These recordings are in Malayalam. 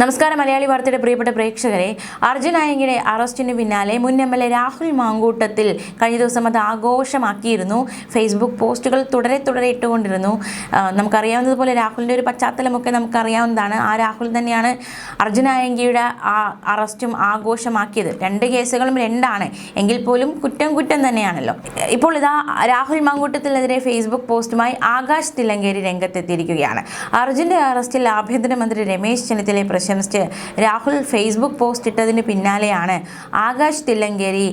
നമസ്കാരം മലയാളി വാർത്തയുടെ പ്രിയപ്പെട്ട പ്രേക്ഷകരെ, അർജുൻ ആയങ്കിയുടെ അറസ്റ്റിന് പിന്നാലെ മുൻ MLA രാഹുൽ മാങ്കൂട്ടത്തിൽ കഴിഞ്ഞ ദിവസം അത് ആഘോഷമാക്കിയിരുന്നു. ഫേസ്ബുക്ക് പോസ്റ്റുകൾ തുടരെ ഇട്ടുകൊണ്ടിരുന്നു. നമുക്കറിയാവുന്നതുപോലെ രാഹുലിൻ്റെ ഒരു പശ്ചാത്തലമൊക്കെ നമുക്കറിയാവുന്നതാണ്. ആ രാഹുൽ തന്നെയാണ് അർജുൻ ആയങ്കിയുടെ അറസ്റ്റും ആഘോഷമാക്കിയത്. രണ്ട് കേസുകളും രണ്ടാണ് എങ്കിൽ പോലും കുറ്റം തന്നെയാണല്ലോ. ഇപ്പോൾ ഇതാ രാഹുൽ മാങ്കൂട്ടത്തിനെതിരെ ഫേസ്ബുക്ക് പോസ്റ്റുമായി ആകാശ് തില്ലങ്കേരി രംഗത്തെത്തിയിരിക്കുകയാണ്. അർജുൻ്റെ അറസ്റ്റിൽ ആഭ്യന്തരമന്ത്രി രമേശ് ചെന്നിത്തലയെ പ്രശംസിച്ച് രാഹുൽ ഫേസ്ബുക്ക് പോസ്റ്റ് ഇട്ടതിന് പിന്നാലെയാണ് ആകാശ് തില്ലങ്കേരി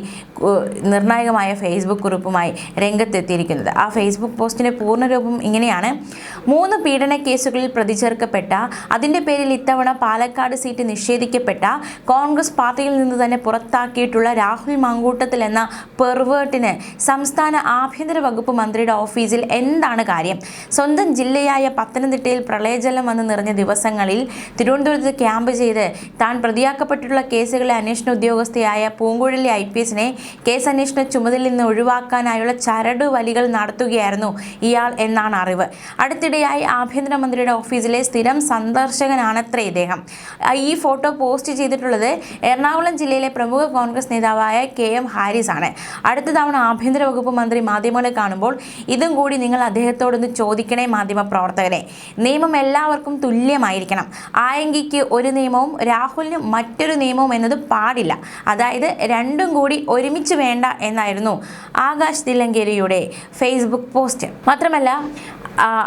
നിർണായകമായ ഫേസ്ബുക്ക് കുറിപ്പുമായി രംഗത്തെത്തിയിരിക്കുന്നത്. ആ ഫേസ്ബുക്ക് പോസ്റ്റിൻ്റെ പൂർണ്ണരൂപം ഇങ്ങനെയാണ്: 3 പീഡന കേസുകളിൽ പ്രതി ചേർക്കപ്പെട്ട, അതിൻ്റെ പേരിൽ ഇത്തവണ പാലക്കാട് സീറ്റ് നിഷേധിക്കപ്പെട്ട, കോൺഗ്രസ് പാർട്ടിയിൽ നിന്ന് തന്നെ പുറത്താക്കിയിട്ടുള്ള രാഹുൽ മാങ്കൂട്ടത്തിൽ എന്ന പെർവേർട്ടിന് സംസ്ഥാന ആഭ്യന്തര വകുപ്പ് മന്ത്രിയുടെ ഓഫീസിൽ എന്താണ് കാര്യം? സ്വന്തം ജില്ലയായ പത്തനംതിട്ടയിൽ പ്രളയജലം വന്ന് നിറഞ്ഞ ദിവസങ്ങളിൽ തിരുവനന്തപുരത്ത് ക്യാമ്പ് ചെയ്ത് താൻ പ്രതിയാക്കപ്പെട്ടിട്ടുള്ള കേസുകളെ അന്വേഷണ ഉദ്യോഗസ്ഥയായ പൂങ്കുഴലി IPSനെ കേസ് അന്വേഷണ ചുമതലയിൽ നിന്ന് ഒഴിവാക്കാനായുള്ള ചരട് വലികൾ നടത്തുകയായിരുന്നു ഇയാൾ എന്നാണ് അറിവ്. അടുത്തിടെയായി ആഭ്യന്തരമന്ത്രിയുടെ ഓഫീസിലെ സ്ഥിരം സന്ദർശകനാണത്രേ ഇദ്ദേഹം. ഈ ഫോട്ടോ പോസ്റ്റ് ചെയ്തിട്ടുള്ളത് എറണാകുളം ജില്ലയിലെ പ്രമുഖ കോൺഗ്രസ് നേതാവായ KM ഹാരിസ് ആണ്. അടുത്ത തവണ ആഭ്യന്തര വകുപ്പ് മന്ത്രി മാധ്യമങ്ങളെ കാണുമ്പോൾ ഇതും കൂടി നിങ്ങൾ അദ്ദേഹത്തോടൊന്ന് ചോദിക്കണേ മാധ്യമ പ്രവർത്തകരെ. നിയമം എല്ലാവർക്കും തുല്യമായിരിക്കണം. ആയങ്കിക്ക് ഒരു നിയമവും രാഹുലിന് മറ്റൊരു നിയമവും എന്നത് പാടില്ല. അതായത് രണ്ടും കൂടി ഒരുമിച്ച് വേണ്ട എന്നായിരുന്നു ആകാശ് തില്ലങ്കേരിയുടെ ഫേസ്ബുക്ക് പോസ്റ്റ്. മാത്രമല്ല,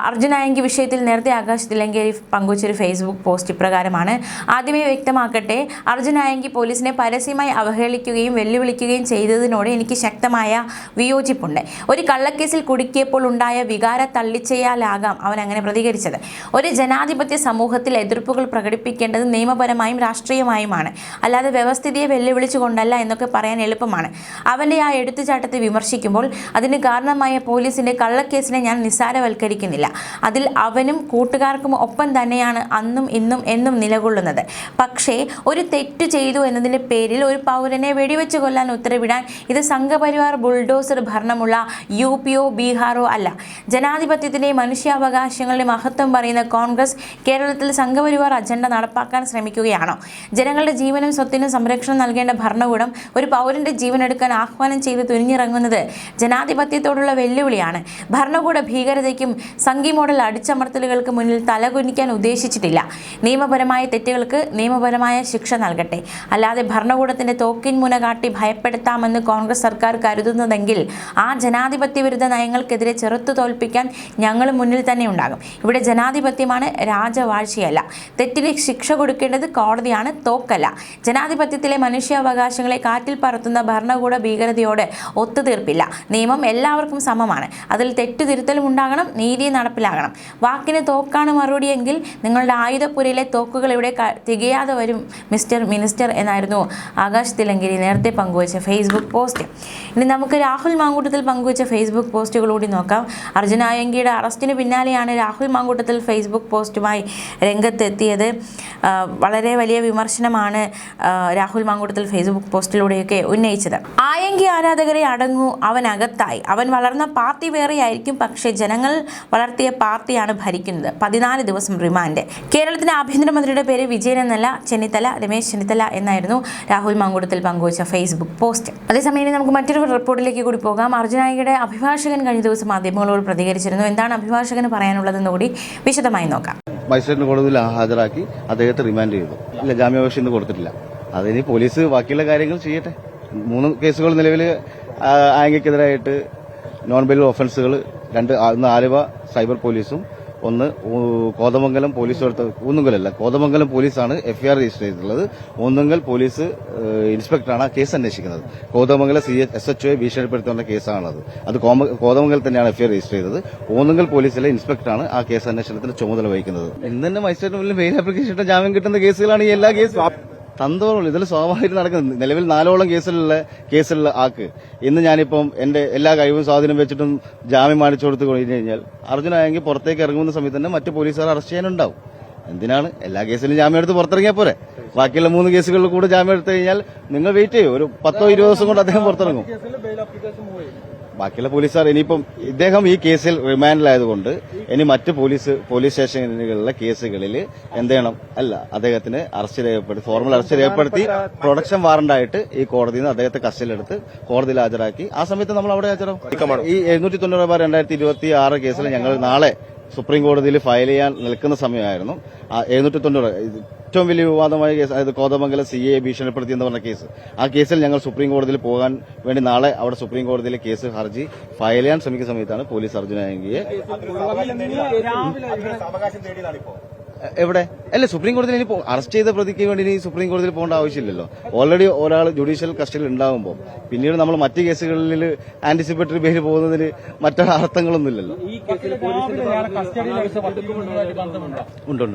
അർജുൻ ആയങ്കി വിഷയത്തിൽ നേരത്തെ ആകാശ് തില്ലങ്കേരി പങ്കുവച്ചൊരു ഫേസ്ബുക്ക് പോസ്റ്റ് ഇപ്രകാരമാണ്: ആദ്യമേ വ്യക്തമാക്കട്ടെ, അർജുൻ ആയങ്കി പോലീസിനെ പരസ്യമായി അവഹേളിക്കുകയും വെല്ലുവിളിക്കുകയും ചെയ്തതിനോട് എനിക്ക് ശക്തമായ വിയോജിപ്പുണ്ട്. ഒരു കള്ളക്കേസിൽ കുടുക്കിയപ്പോൾ ഉണ്ടായ വികാര തള്ളിച്ചയാലാകാം അവൻ അങ്ങനെ പ്രതികരിച്ചത്. ഒരു ജനാധിപത്യ സമൂഹത്തിൽ എതിർപ്പുകൾ പ്രകടിപ്പിക്കേണ്ടത് നിയമപരമായും രാഷ്ട്രീയമായുമാണ്, അല്ലാതെ വ്യവസ്ഥിതിയെ വെല്ലുവിളിച്ചുകൊണ്ടല്ല എന്നൊക്കെ പറയാൻ എളുപ്പമാണ്. അവൻ്റെ ആ എടുത്തുചാട്ടത്തെ വിമർശിക്കുമ്പോൾ അതിന് കാരണമായ പോലീസിൻ്റെ കള്ളക്കേസിനെ ഞാൻ നിസ്സാരവൽക്കരിക്കും. അതിൽ അവനും കൂട്ടുകാർക്കും ഒപ്പം തന്നെയാണ് അന്നും ഇന്നും എന്നും നിലകൊള്ളുന്നത്. പക്ഷേ ഒരു തെറ്റ് ചെയ്തു എന്നതിൻ്റെ പേരിൽ ഒരു പൗരനെ വെടിവെച്ച് കൊല്ലാൻ ഉത്തരവിടാൻ ഇത് സംഘപരിവാർ ബുൾഡോസർ ഭരണമുള്ള UPയോ ബീഹാറോ അല്ല. ജനാധിപത്യത്തിൻ്റെയും മനുഷ്യാവകാശങ്ങളുടെ മഹത്വം പറയുന്ന കോൺഗ്രസ് കേരളത്തിൽ സംഘപരിവാർ അജണ്ട നടപ്പാക്കാൻ ശ്രമിക്കുകയാണോ? ജനങ്ങളുടെ ജീവനും സ്വത്തിനും സംരക്ഷണം നൽകേണ്ട ഭരണകൂടം ഒരു പൗരൻ്റെ ജീവനെടുക്കാൻ ആഹ്വാനം ചെയ്ത് തുനിഞ്ഞിറങ്ങുന്നത് ജനാധിപത്യത്തോടുള്ള വെല്ലുവിളിയാണ്. ഭരണകൂട ഭീകരതയ്ക്കും സംഘി മോഡൽ അടിച്ചമർത്തലുകൾക്ക് മുന്നിൽ തലകുനിക്കാൻ ഉദ്ദേശിച്ചിട്ടില്ല. നിയമപരമായ തെറ്റുകൾക്ക് നിയമപരമായ ശിക്ഷ നൽകട്ടെ. അല്ലാതെ ഭരണകൂടത്തിൻ്റെ തോക്കിൻ മുന കാട്ടി ഭയപ്പെടുത്താമെന്ന് കോൺഗ്രസ് സർക്കാർ കരുതുന്നതെങ്കിൽ ആ ജനാധിപത്യ വിരുദ്ധ നയങ്ങൾക്കെതിരെ ചെറുത്തു തോൽപ്പിക്കാൻ ഞങ്ങൾ മുന്നിൽ തന്നെ ഉണ്ടാകും. ഇവിടെ ജനാധിപത്യമാണ്, രാജവാഴ്ചയല്ല. തെറ്റിന് ശിക്ഷ കൊടുക്കേണ്ടത് കോടതിയാണ്, തോക്കല്ല. ജനാധിപത്യത്തിലെ മനുഷ്യാവകാശങ്ങളെ കാറ്റിൽ പറത്തുന്ന ഭരണകൂട ഭീകരതയോട് ഒത്തുതീർപ്പില്ല. നിയമം എല്ലാവർക്കും സമമാണ്. അതിൽ തെറ്റുതിരുത്തലും ഉണ്ടാകണം, നീതി നടപ്പിലാകണം. വാക്കിന് തോക്കാണ് മറുപടിയെങ്കിൽ നിങ്ങളുടെ ആയുധപ്പുരയിലെ തോക്കുകൾ ഇവിടെ തികയാതെ വരും മിസ്റ്റർ മിനിസ്റ്റർ എന്നായിരുന്നു ആകാശ് തില്ലങ്കേരി നേരത്തെ പങ്കുവച്ച ഫേസ്ബുക്ക് പോസ്റ്റ്. ഇനി നമുക്ക് രാഹുൽ മാങ്കൂട്ടത്തിൽ പങ്കുവച്ച ഫേസ്ബുക്ക് പോസ്റ്റുകൾ കൂടി നോക്കാം. അർജുൻ ആയങ്കിയുടെ അറസ്റ്റിന് പിന്നാലെയാണ് രാഹുൽ മാങ്കൂട്ടത്തിൽ ഫേസ്ബുക്ക് പോസ്റ്റുമായി രംഗത്തെത്തിയത്. വളരെ വലിയ വിമർശനമാണ് രാഹുൽ മാങ്കൂട്ടത്തിൽ ഫേസ്ബുക്ക് പോസ്റ്റിലൂടെയൊക്കെ ഉന്നയിച്ചത്. ആയങ്കി ആരാധകരെ അടങ്ങൂ, അവൻ അകത്തായി. അവൻ വളർന്ന പാർട്ടി വേറെയായിരിക്കും, പക്ഷേ ജനങ്ങൾ വളർത്തിയ പാർട്ടിയാണ് ഭരിക്കുന്നത്. 14 ദിവസം റിമാൻഡ്. കേരളത്തിലെ ആഭ്യന്തരമന്ത്രിയുടെ പേര് വിജയൻ എന്നല്ല, ചെന്നിത്തല, രമേശ് ചെന്നിത്തല എന്നായിരുന്നു രാഹുൽ മാങ്കൂട്ടത്തിൽ പങ്കുവച്ച ഫേസ്ബുക്ക് പോസ്റ്റ്. അതേസമയം നമുക്ക് മറ്റൊരു റിപ്പോർട്ടിലേക്ക് കൂടി പോകാം. അർജുൻ ആയങ്കിയുടെ അഭിഭാഷകൻ കഴിഞ്ഞ ദിവസം മാധ്യമങ്ങളോട് പ്രതികരിച്ചിരുന്നു. എന്താണ് അഭിഭാഷകന് പറയാനുള്ളതെന്ന് കൂടി വിശദമായി നോക്കാം. മജിസ്ട്രേറ്റിന് കോടതിയിൽ ഹാജരാക്കി അദ്ദേഹത്തെ റിമാൻഡ് ചെയ്തു. ഇല്ല, ജാമ്യാപേക്ഷ ഇന്ന് കൊടുത്തിട്ടില്ല. അതിന് പോലീസ് ബാക്കിയുള്ള കാര്യങ്ങൾ ചെയ്യട്ടെ. 3 കേസുകൾ നിലവിൽ ആയങ്കിക്കെതിരായിട്ട് നോൺ ബെയിൽ ഒഫൻസുകൾ 2, ഒന്ന് ആലുവ സൈബർ പോലീസും ഒന്ന് കോതമംഗലം പോലീസ്, ഊന്നുങ്കലല്ല കോതമംഗലം പോലീസാണ് FIR രജിസ്റ്റർ ചെയ്തിട്ടുള്ളത്. ഊന്നുങ്കൽ പോലീസ് ഇൻസ്പെക്ടറാണ് ആ കേസ് അന്വേഷിക്കുന്നത്. കോതമംഗലം SHOയെ ഭീഷണിപ്പെടുത്തേണ്ട കേസാണത്. അത് കോതമംഗലം തന്നെയാണ് FIR രജിസ്റ്റർ ചെയ്തത്. ഊന്നുങ്കൽ പോലീസിലെ ഇൻസ്പെക്ടറാണ് ആ കേസ് അന്വേഷണത്തിന് ചുമതല വഹിക്കുന്നത്. ഇന്ന് തന്നെ മജിസ്ട്രേറ്റിന് മുന്നിൽ ബെയിൽ ആപ്ലിക്കേഷൻ ഇട്ട ജാമ്യം കിട്ടുന്ന കേസുകളാണ് ഈ എല്ലാ കേസും. തന്ത്രമുള്ളൂ. ഇതിൽ സ്വാഭാവികമായിട്ട് നടക്കുന്നത്. നിലവിൽ 4ഓളം കേസുള്ള ആക്ക് ഇന്ന് ഞാനിപ്പം എന്റെ എല്ലാ കഴിവും സ്വാധീനം വെച്ചിട്ടും ജാമ്യം മാനിച്ചു കൊടുത്തു കഴിഞ്ഞു കഴിഞ്ഞാൽ അർജുൻ ആയെങ്കിൽ പുറത്തേക്ക് ഇറങ്ങുന്ന സമയത്ത് തന്നെ മറ്റു പോലീസുകാർ അറസ്റ്റ് ചെയ്യാനുണ്ടാവും. എന്തിനാണ് എല്ലാ കേസിലും ജാമ്യം എടുത്ത് പുറത്തിറങ്ങിയാൽ പോരെ? ബാക്കിയുള്ള 3 കേസുകളിൽ കൂടെ ജാമ്യം എടുത്തു കഴിഞ്ഞാൽ നിങ്ങൾ വെയിറ്റ് ചെയ്യൂ. ഒരു 10-20 ദിവസം കൊണ്ട് അദ്ദേഹം പുറത്തിറങ്ങും. ബാക്കിയുള്ള പോലീസുകാർ ഇനിയിപ്പം ഇദ്ദേഹം ഈ കേസിൽ റിമാൻഡിലായതുകൊണ്ട് ഇനി മറ്റ് പോലീസ് സ്റ്റേഷനുകളിലെ കേസുകളിൽ എന്ത് ചെയ്യണം അദ്ദേഹത്തിന് അറസ്റ്റ് രേഖപ്പെടുത്തി ഫോർമൽ അറസ്റ്റ് രേഖപ്പെടുത്തി പ്രൊഡക്ഷൻ വാറണ്ടായിട്ട് ഈ കോടതിയിൽ നിന്ന് അദ്ദേഹത്തെ കസ്റ്റഡിയിലെടുത്ത് കോടതിയിൽ ഹാജരാക്കി ആ സമയത്ത് നമ്മൾ അവിടെ ഹാജരാകും. ഈ 790/2026 കേസിൽ ഞങ്ങൾ നാളെ സുപ്രീം കോടതിയിൽ ഫയൽ ചെയ്യാൻ നിൽക്കുന്ന സമയമായിരുന്നു. 790 ഏറ്റവും വലിയ വിവാദമായ കേസ്, അതായത് കോതമംഗലം CA ഭീഷണിപ്പെടുത്തി എന്ന് പറഞ്ഞ കേസ്. ആ കേസിൽ ഞങ്ങൾ സുപ്രീം കോടതിയിൽ പോകാൻ വേണ്ടി നാളെ അവിടെ സുപ്രീം കോടതിയിലെ കേസ് ഹർജി ഫയൽ ചെയ്യാൻ ശ്രമിക്കുന്ന സമയത്താണ് പോലീസ് അർജുൻ ആയങ്കിയെ എവിടെ സുപ്രീം കോടതിയിൽ ഇനി അറസ്റ്റ് ചെയ്ത പ്രതിക്ക് വേണ്ടി ഇനി സുപ്രീം കോടതിയിൽ പോകേണ്ട ആവശ്യമില്ലല്ലോ. ഓൾറെഡി ഒരാൾ ജുഡീഷ്യൽ കസ്റ്റഡിയിൽ ഉണ്ടാകുമ്പോൾ പിന്നീട് നമ്മൾ മറ്റ് കേസുകളിൽ ആന്റിസിപ്പേറ്ററി ബെയിൽ പോകുന്നതിന് മറ്റു അർത്ഥങ്ങളൊന്നുമില്ലല്ലോ.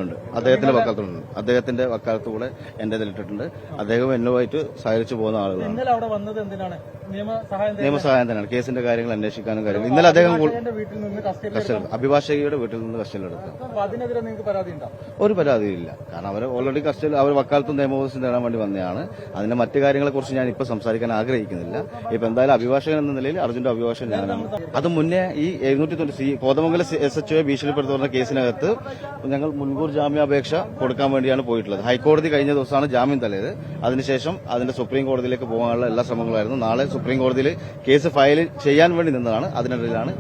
ഉണ്ട് അദ്ദേഹത്തിന്റെ വക്കാലത്ത് കൂടെ എന്റെ ഇതിലിട്ടിട്ടുണ്ട്. അദ്ദേഹം എന്നുമായിട്ട് സഹകരിച്ചു പോകുന്ന ആളുകളാണ്. നിയമസഹായം തന്നെയാണ് കേസിന്റെ കാര്യങ്ങൾ അന്വേഷിക്കാനും കാര്യങ്ങൾ. ഇന്നലെ അദ്ദേഹം അഭിഭാഷകയുടെ വീട്ടിൽ നിന്ന് കസ്റ്റഡിയിലെടുത്തു. ഒരു പരാതിയില്ല. കാരണം അവർ ഓൾറെഡി കസ്റ്റഡിയിൽ അവർ വക്കാലത്തും നിയമോപദേശം നേടാൻ വേണ്ടി വന്നതാണ്. അതിന്റെ മറ്റു കാര്യങ്ങളെ കുറിച്ച് ഞാൻ ഇപ്പോൾ സംസാരിക്കാൻ ആഗ്രഹിക്കുന്നില്ല. ഇപ്പൊ എന്തായാലും അഭിഭാഷകൻ എന്ന നിലയിൽ അർജുന്റെ അഭിഭാഷകൻ ഞാനാണ്. അത് മുന്നേ ഈ 790 കോതമംഗലം SHO ഭീഷണിപ്പെടുത്തുന്ന കേസിനകത്ത് ഞങ്ങൾ മുൻകൂർ ജാമ്യാപേക്ഷ കൊടുക്കാൻ വേണ്ടിയാണ് പോയിട്ടുള്ളത്. ഹൈക്കോടതി കഴിഞ്ഞ ദിവസമാണ് ജാമ്യം തള്ളിയത്. അതിനുശേഷം അതിന്റെ സുപ്രീം കോടതിയിലേക്ക് പോകാനുള്ള എല്ലാ ശ്രമങ്ങളായിരുന്നു. നാളെ സുപ്രീം കോടതിയിൽ കേസ് ഫയൽ ചെയ്യാൻ വേണ്ടി നിന്നതാണ്. അതിനിടയിലാണ്